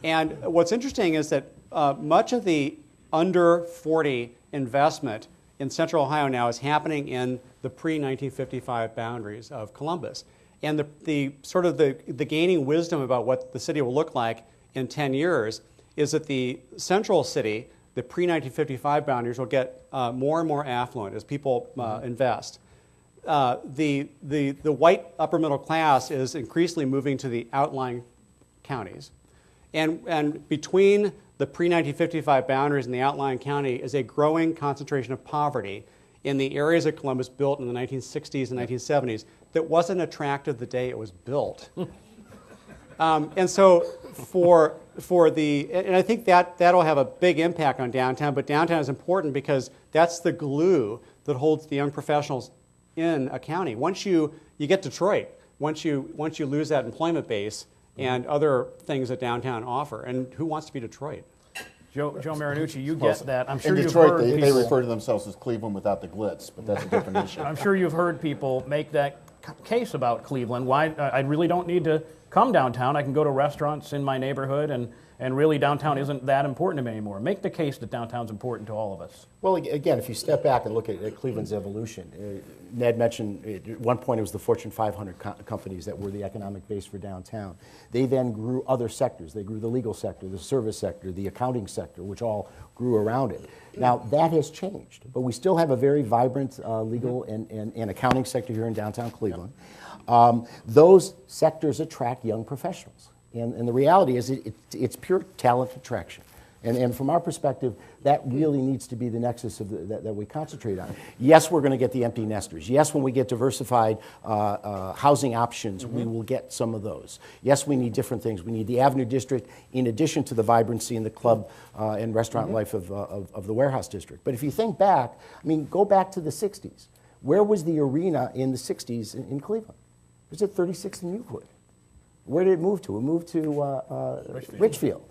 And what's interesting is that much of the under 40 investment in Central Ohio now is happening in the pre-1955 boundaries of Columbus. And the sort of the gaining wisdom about what the city will look like in 10 years is that the central city, the pre-1955 boundaries, will get more and more affluent as people invest. The white upper middle class is increasingly moving to the outlying counties. And between the pre-1955 boundaries and the outlying county is a growing concentration of poverty in the areas of Columbus built in the 1960s and 1970s that wasn't attractive the day it was built. And so and I think that'll have a big impact on downtown, but downtown is important because that's the glue that holds the young professionals in a county. Once you get Detroit, once you lose that employment base and other things that downtown offer, and who wants to be Detroit? Joe Marinucci, you get that. I'm sure in you've Detroit, heard they refer to themselves as Cleveland without the glitz, but that's a different issue. I'm sure you've heard people make that case about Cleveland. Why I really don't need to come downtown. I can go to restaurants in my neighborhood, and really downtown isn't that important to me anymore. Make the case that downtown's important to all of us. Well, again, if you step back and look at Cleveland's evolution, Ned mentioned at one point it was the Fortune 500 companies that were the economic base for downtown. They then grew other sectors. They grew the legal sector, the service sector, the accounting sector, which all grew around it. Now, that has changed, but we still have a very vibrant legal and accounting sector here in downtown Cleveland. Those sectors attract young professionals. And the reality is it's pure talent attraction. And from our perspective, that really needs to be the nexus that we concentrate on. Yes, we're going to get the empty nesters. Yes, when we get diversified housing options, we will get some of those. Yes, we need different things. We need the Avenue District in addition to the vibrancy in the club and restaurant life of the Warehouse District. But if you think back, I mean, go back to the 60s. Where was the arena in the 60s in Cleveland? It was at 36th and Euclid. Where did it move to? It moved to Richfield.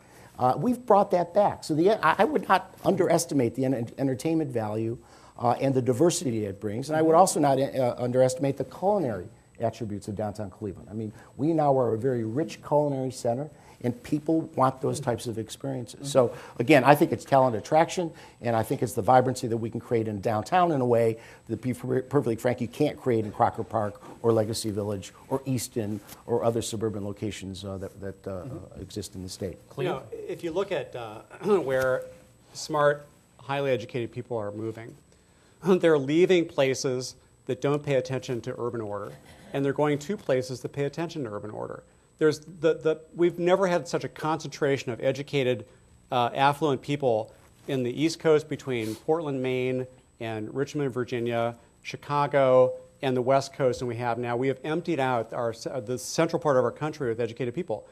We've brought that back. So I would not underestimate the entertainment value and the diversity it brings. And I would also not underestimate the culinary attributes of downtown Cleveland. I mean, we now are a very rich culinary center, and people want those types of experiences. So again, I think it's talent attraction, and I think it's the vibrancy that we can create in downtown in a way that, to be perfectly frank, you can't create in Crocker Park or Legacy Village or Easton or other suburban locations that exist in the state. You know, if you look at where smart, highly educated people are moving, they're leaving places that don't pay attention to urban order, and they're going to places that pay attention to urban order. We've never had such a concentration of educated, affluent people in the East Coast between Portland, Maine, and Richmond, Virginia, Chicago, and the West Coast than we have now. We have emptied out the central part of our country with educated people.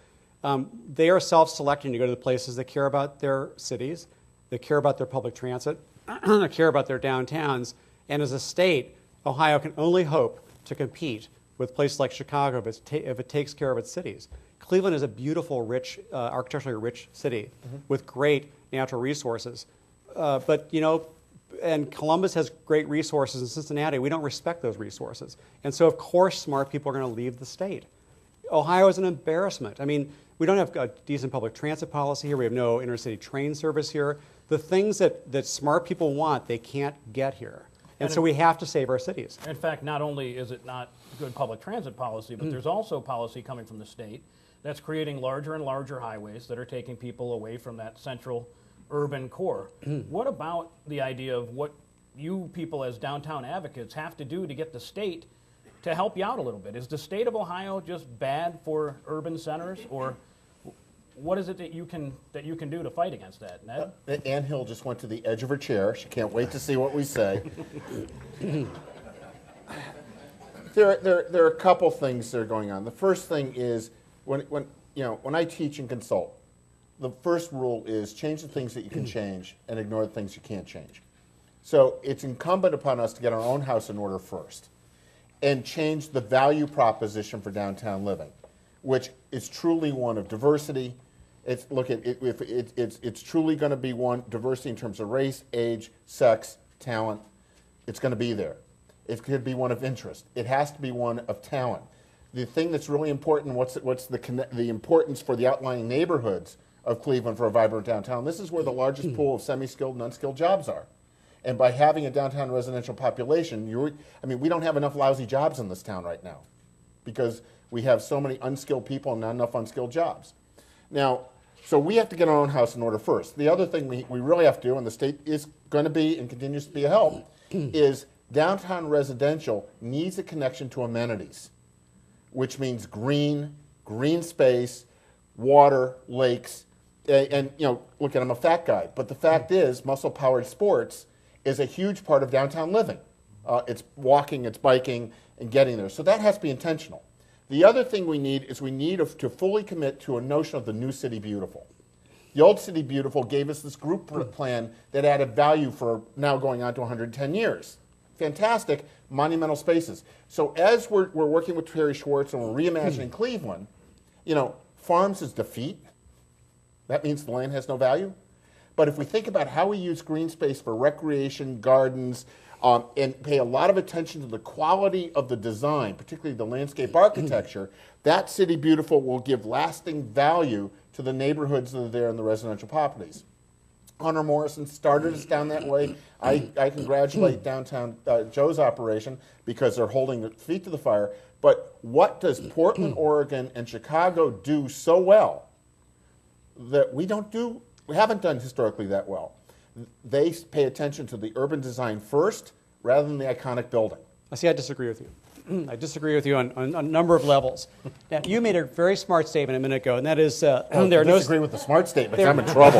They are self-selecting to go to the places that care about their cities, that care about their public transit, that care about their downtowns. And as a state, Ohio can only hope to compete with places like Chicago if it takes care of its cities. Cleveland is a beautiful, rich, architecturally rich city with great natural resources. But, you know, and Columbus has great resources in Cincinnati. We don't respect those resources. And so, of course, smart people are going to leave the state. Ohio is an embarrassment. I mean, we don't have a decent public transit policy here. We have no intercity train service here. The things that smart people want, they can't get here. And so we have to save our cities. In fact, not only is it not good public transit policy, but there's also policy coming from the state that's creating larger and larger highways that are taking people away from that central urban core. What about the idea of what you people as downtown advocates have to do to get the state to help you out a little bit? Is the state of Ohio just bad for urban centers, or what is it that you can do to fight against that, Ned? Ann Hill just went to the edge of her chair. She can't wait to see what we say. There are a couple things that are going on. The first thing is when I teach and consult, the first rule is change the things that you can change and ignore the things you can't change. So it's incumbent upon us to get our own house in order first and change the value proposition for downtown living, which is truly one of diversity. It's truly going to be one diversity in terms of race, age, sex, talent. It's going to be there. It could be one of interest. It has to be one of talent. The thing that's really important, what's the importance for the outlying neighborhoods of Cleveland for a vibrant downtown. This is where the largest pool of semi-skilled and unskilled jobs are. And by having a downtown residential population, we don't have enough lousy jobs in this town right now because we have so many unskilled people and not enough unskilled jobs. Now, so we have to get our own house in order first. The other thing we really have to do, and the state is going to be and continues to be a help, is downtown residential needs a connection to amenities, which means green space, water, lakes, and look, I'm a fat guy, but the fact is muscle-powered sports is a huge part of downtown living. It's walking, it's biking, and getting there. So that has to be intentional. The other thing we need is to fully commit to a notion of the new City Beautiful. The old City Beautiful gave us this group plan that added value for now going on to 110 years. Fantastic, monumental spaces. So as we're working with Terry Schwartz and we're reimagining Cleveland, farms is defeat. That means the land has no value. But if we think about how we use green space for recreation, gardens, and pay a lot of attention to the quality of the design, particularly the landscape architecture, that City Beautiful will give lasting value to the neighborhoods that are there in the residential properties. Hunter Morrison started us down that way. I congratulate downtown Joe's operation because they're holding their feet to the fire. But what does Portland, Oregon, and Chicago do so well that we haven't done historically that well? They pay attention to the urban design first rather than the iconic building. I disagree with you. I disagree with you on a number of levels. Now, you made a very smart statement a minute ago, and that is I disagree with the smart statements. I'm in trouble.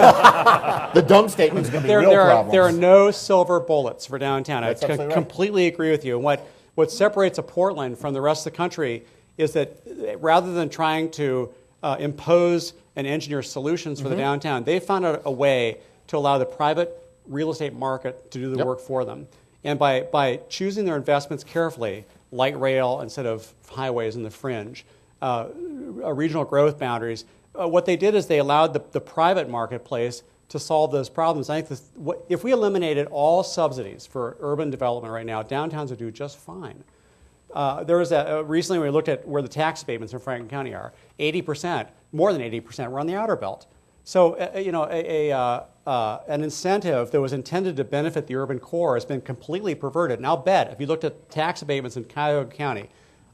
The dumb statement's going to be real problems. There are no silver bullets for downtown. That's I absolutely right. completely agree with you. And what separates a Portland from the rest of the country is that rather than trying to impose and engineer solutions for the downtown, they found a way to allow the private real estate market to do the work for them. And by choosing their investments carefully, light rail instead of highways in the fringe, regional growth boundaries, what they did is they allowed the private marketplace to solve those problems. I think if we eliminated all subsidies for urban development right now, downtowns would do just fine. There was recently we looked at where the tax abatements in Franklin County are. 80%, more than 80%, were on the outer belt. So, an incentive that was intended to benefit the urban core has been completely perverted. And I'll bet, if you looked at tax abatements in Cuyahoga County,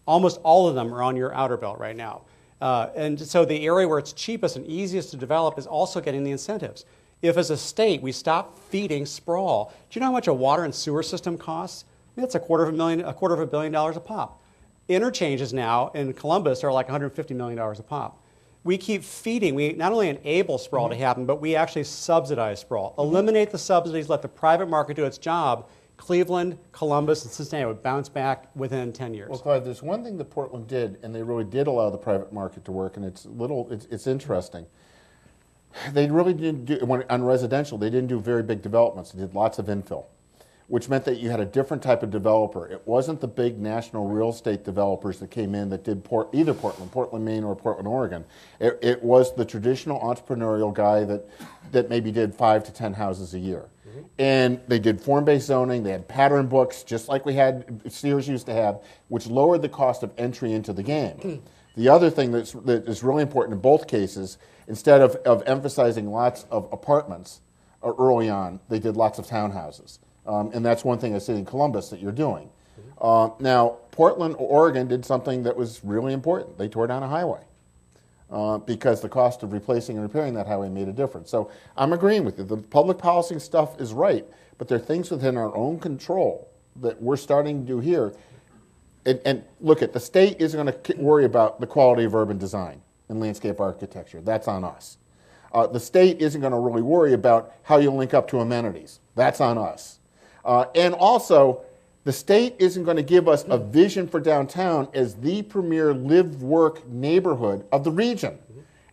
almost all of them are on your outer belt right now. And so the area where it's cheapest and easiest to develop is also getting the incentives. If, as a state, we stop feeding sprawl, do you know how much a water and sewer system costs? It's $250 million a pop. Interchanges now in Columbus are like $150 million a pop. We keep feeding. We not only enable sprawl to happen, but we actually subsidize sprawl. Eliminate the subsidies, let the private market do its job. Cleveland, Columbus, and Cincinnati would bounce back within 10 years. Well, Clive, there's one thing that Portland did, and they really did allow the private market to work, and it's interesting. They really didn't do, on residential, they didn't do very big developments. They did lots of infill, which meant that you had a different type of developer. It wasn't the big national real estate developers that came in that did either Portland, Maine, or Portland, Oregon. It was the traditional entrepreneurial guy that maybe did 5 to 10 houses a year. And they did form-based zoning, they had pattern books, just like Sears used to have, which lowered the cost of entry into the game. The other thing that is really important in both cases, instead of emphasizing lots of apartments early on, they did lots of townhouses. And that's one thing I see in Columbus that you're doing. Now, Portland, Oregon did something that was really important. They tore down a highway because the cost of replacing and repairing that highway made a difference. So I'm agreeing with you. The public policy stuff is right, but there are things within our own control that we're starting to do here. And look, the state isn't going to worry about the quality of urban design and landscape architecture. That's on us. The state isn't going to really worry about how you link up to amenities. That's on us. And also, the state isn't going to give us a vision for downtown as the premier live-work neighborhood of the region.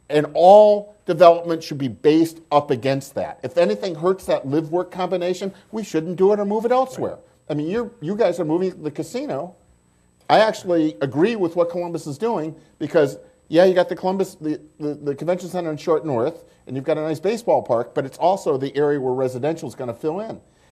And all development should be based up against that. If anything hurts that live-work combination, we shouldn't do it or move it elsewhere. I mean, you guys are moving the casino. I actually agree with what Columbus is doing because, yeah, you got the Columbus, the convention center in Short North, and you've got a nice baseball park, but it's also the area where residential is going to fill in.